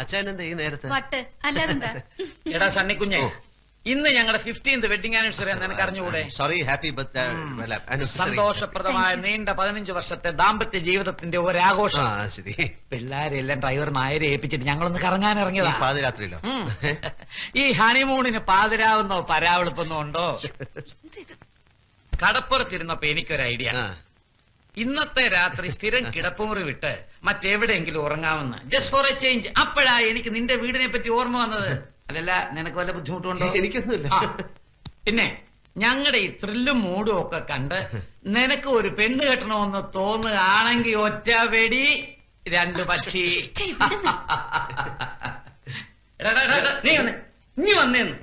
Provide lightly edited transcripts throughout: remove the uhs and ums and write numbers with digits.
അച്ഛനെന്താ ഈ നേരത്തെ? വട്ട് അല്ലാതെന്താ? എടാ സണ്ണിക്കുഞ്ഞെ, ഇന്ന് ഞങ്ങളുടെ 15th വെഡിങ് ആനിവേഴ്സറി നിനക്ക് അറിഞ്ഞുകൂടെ? Sorry, happy birthday. സന്തോഷപ്രദമായ നീണ്ട 15 വർഷത്തെ ദാമ്പത്യ ജീവിതത്തിന്റെ ഒരാഘോഷം. ശരി. പിള്ളേരെല്ലാം ഡ്രൈവർ നായരെ ഏൽപ്പിച്ചിട്ട് ഞങ്ങളൊന്ന് കറങ്ങാൻ ഇറങ്ങിയതാ. പാതിരാത്രിയിലോ? ഈ ഹണിമൂണിന് പാതിരാവുന്നോ പരാവെളുപ്പൊന്നോ ഉണ്ടോ? കടപ്പുറത്തിരുന്നപ്പോ എനിക്കൊരു ഐഡിയ. ഇന്നത്തെ രാത്രി സ്ഥിരം കിടപ്പുമുറി വിട്ട് മറ്റെവിടെയെങ്കിലും ഉറങ്ങാമെന്ന്, ജസ്റ്റ് ഫോർ എ ചേഞ്ച്. അപ്പോഴാ എനിക്ക് നിന്റെ വീടിനെ പറ്റി ഓർമ്മ വന്നത്. അതല്ല, നിനക്ക് വല്ല ബുദ്ധിമുട്ടുണ്ടോ? എനിക്കൊന്നുമില്ല. പിന്നെ ഞങ്ങളുടെ ഈ ത്രില്ലും മൂടും ഒക്കെ കണ്ട് നിനക്ക് ഒരു പെണ്ണ് കെട്ടണമെന്ന് തോന്നുകയാണെങ്കിൽ ഒറ്റ വെടി 2 പക്ഷി. നീ വന്നേന്ന്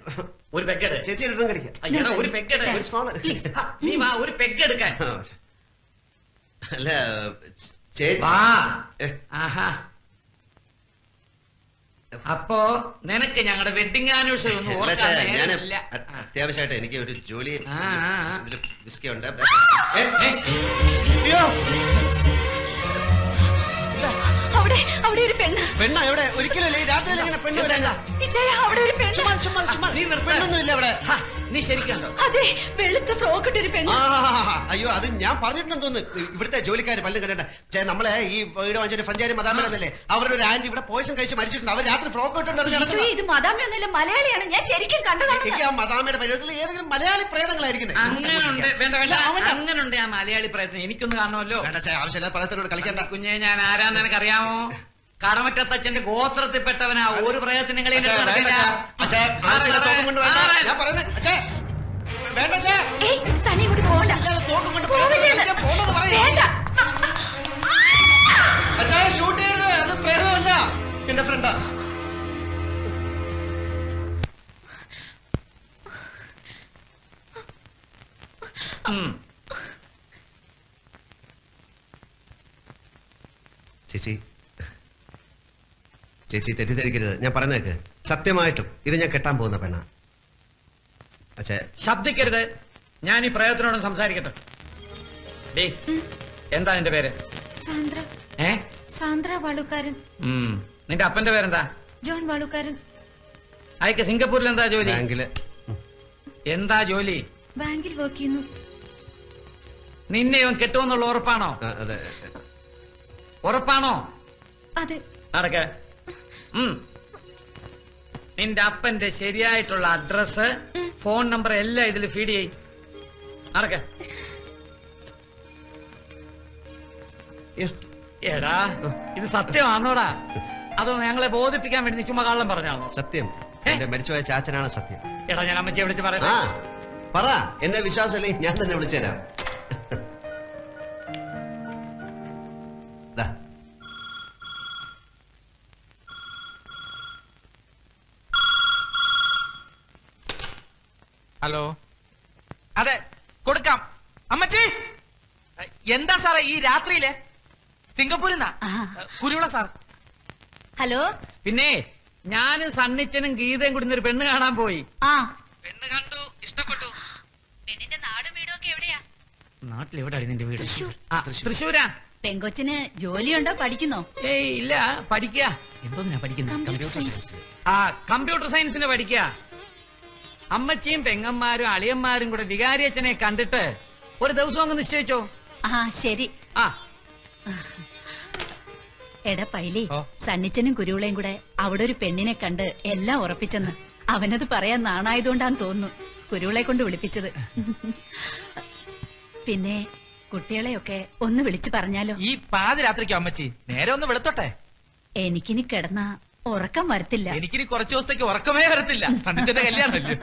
ഒരു പെഗ്ഗെട്. ചേച്ചി കടിക്കാം. ഒരു പെഗ്ഗെട്. നീ വാ, ഒരു പെഗ്ഗെടുക്കാൻ. അല്ല ചേച്ചി. ആഹാ. അപ്പോ നിനക്ക് ഞങ്ങളുടെ വെഡിങ് ആനിവേഴ്സറി ഒന്നും ഓർക്കാനില്ല. അത്യാവശ്യമായിട്ട് എനിക്ക് ഒരു ജോലി ബിസ്കി ഉണ്ട്. അവിടെ ഒരു പെണ്ണ്. പെണ്ണ എവിടെ? ഒരിക്കലും രാത്രിയിൽ എങ്ങനെ പെണ്ണ് വരാനാ? അവിടെ ഒരു പെണ്ണ്. പെണ്ണൊന്നുമില്ല അവിടെ. നീ ശരിക്കുണ്ടോ? അതെ, വെളുത്ത ഫ്രോക്ക് ഇട്ടൊരു പെണ്ണ്. അയ്യോ, അത് ഞാൻ പറഞ്ഞിട്ടുണ്ടെന്ന് തോന്നുന്നു. ഇവിടുത്തെ ജോലിക്കാര് പല്ലും കണ്ടേ. നമ്മളെ ഈ വീട് വാങ്ങിച്ച ഫ്രഞ്ചാരി മദാമേടന്നല്ലേ, അവരുടെ ഒരു ആന്റി ഇവിടെ പോയസം കഴിച്ച് മരിച്ചിട്ടുണ്ട്. അവർ രാത്രി ഫ്രോക്ക് ഇട്ടുണ്ടായിരുന്നു. ഇത് മദാമയൊന്നുമില്ല, മലയാളിയാണ്. ഞാൻ ശരിക്കും കണ്ടതാണ്. എനിക്ക് ആ മദാമയുടെ പരിചയത്തിൽ ഏതെങ്കിലും മലയാളി പ്രേതങ്ങളായിരിക്കുന്നത്. അങ്ങനുണ്ട് ആ മലയാളി പ്രയത്നം. എനിക്കൊന്ന് കാണുമല്ലോ. ആവശ്യമില്ല പ്രയത്നോട് കളിക്കണ്ട. കുഞ്ഞെ, ഞാൻ ആരാന്ന് നിനക്കറിയാമോ? കടമറ്റത്തച്ഛന്റെ ഗോത്രത്തിൽപ്പെട്ടവനാ. ഒരു പ്രയത്നങ്ങളെ ഷൂട്ട് ചെയ്യരുത്, അത് പ്രേതമല്ല, എന്റെ ഫ്രണ്ടാ. ചേച്ചി, ചേച്ചി തെറ്റിദ്ധരിക്കരുത്. ഞാൻ പറഞ്ഞേക്ക്, സത്യമായിട്ടും ഇത് ഞാൻ കെട്ടാൻ പോകുന്ന പെണ്ണ. അച്ഛാ ശബ്ദിക്കരുത്. ഞാൻ ഈ പ്രയത്നോടും സംസാരിക്കട്ടെ. എന്താ നിന്റെ പേര്? സാന്ദ്ര. സാന്ദ്ര വാളുക്കാരൻ. നിന്റെ അപ്പന്റെ പേരെന്താ? ജോൺ വാളുക്കാരൻ. അയക്ക് സിംഗപ്പൂരിൽ എന്താ ജോലി? ബാങ്കില്. എന്താ ജോലി? ബാങ്കിൽ വർക്ക് ചെയ്യുന്നു. നിന്നെ ഇവൻ കെട്ടുമെന്നുള്ള ഉറപ്പാണോ? അതെ. ഉറപ്പാണോ? അതെ. നടക്ക. നിന്റെ അപ്പന്റെ ശരിയായിട്ടുള്ള അഡ്രസ്, ഫോൺ നമ്പർ എല്ലാം ഇതിൽ ഫീഡ് ചെയ്. നടക്ക. എടാ, ഇത് സത്യമാണോടാ? അതോ ഞങ്ങളെ ബോധിപ്പിക്കാൻ വേണ്ടി നീ ചുമ്മാ കള്ളം പറഞ്ഞാണോ? സത്യം. എന്റെ മരിച്ചുപോയ ചാച്ചനാണ് സത്യം. എടാ, ഞാൻ അമ്മച്ചിയെ വിളിച്ച് പറയാം. പറ, എന്നെ വിശ്വാസമല്ലേ, ഞാൻ തന്നെ വിളിച്ചുതരാം. ഹലോ. അതെ, കൊടുക്കാം. അമ്മച്ചി, എന്താ സാറേ ഈ രാത്രിയിലെ? സിംഗപ്പൂരിൽ നിന്നാ, കുരുവിള സാർ. ഹലോ. പിന്നെ ഞാനും സണ്ണിച്ചനും ഗീതയും കൂടി ഒരു പെണ്ണ് കാണാൻ പോയി. പെണ്ണ് കണ്ടു, ഇഷ്ടപ്പെട്ടു. പെണ്ണിന്റെ നാടും വീടും ഒക്കെ എവിടെയാ? നാട്ടിൽ എവിടെയാണ് നിന്റെ വീട്? തൃശ്ശൂരാ. പെങ്കൊച്ചിന് ജോലിയുണ്ടോ, പഠിക്കുന്നോ? ഏയ് ഇല്ല, പഠിക്കുക. എന്തോന്നാ പഠിക്കുന്നത്? കമ്പ്യൂട്ടർ സയൻസിന് പഠിക്കുക. അമ്മച്ചിയും പെങ്ങന്മാരും അളിയന്മാരും കൂടെ വികാരിയച്ഛനെ കണ്ടിട്ട് ഒരു ദിവസം അങ്ങ് നിശ്ചയിച്ചോ? ശരി. എടാ പൈലി, സണ്ണിച്ചനും കുരുവിളയും കൂടെ അവിടെ ഒരു പെണ്ണിനെ കണ്ട് എല്ലാം ഉറപ്പിച്ചെന്ന്. അവനത് പറയാൻ നാണായതുകൊണ്ടാന്ന് തോന്നുന്നു കുരുവിളെ കൊണ്ട് വിളിപ്പിച്ചത്. പിന്നെ കുട്ടികളെയൊക്കെ ഒന്ന് വിളിച്ചു പറഞ്ഞാലോ? ഈ പാതിരാത്രിക്കോ അമ്മച്ചി? നേരെ ഒന്ന് വെളുത്തോട്ടെ. എനിക്കിനി കിടന്ന ഉറക്കം വരത്തില്ല. എനിക്കിനി കുറച്ചു ദിവസത്തേക്ക് ഉറക്കമേ വരത്തില്ല. സണ്ണിച്ചന്റെ കല്യാണമല്ലേ.